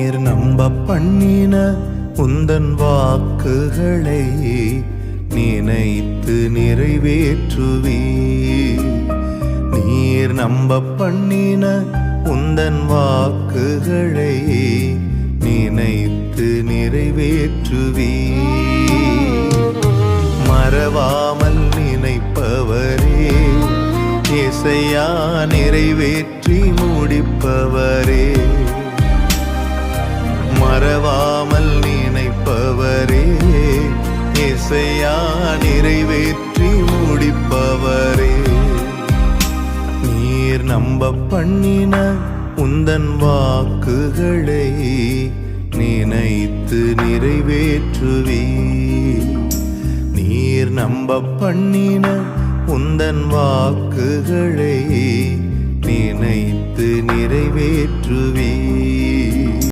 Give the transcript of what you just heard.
நீர் நம்ப பண்ணின உந்தன் வாக்குகளை நினைத்து நிறைவேற்றுவீர். நீர் நம்ப பண்ணின உந்தன் வாக்குகளை நினைத்து நிறைவேற்றுவீர். மறவாமல் நினைப்பவரே, இசையா நிறைவேற்றி முடிப்பவரே. மறவாமல் நினைப்பவரே, இசையா நிறைவேற்றி முடிப்பவரே. நீர் நம்ப பண்ணின உந்தன் வாக்குகளை நினைத்து நிறைவேற்றுவீர். நீர் நம்ப பண்ணின உந்தன் வாக்குகளை நினைத்து நிறைவேற்றுவீர்.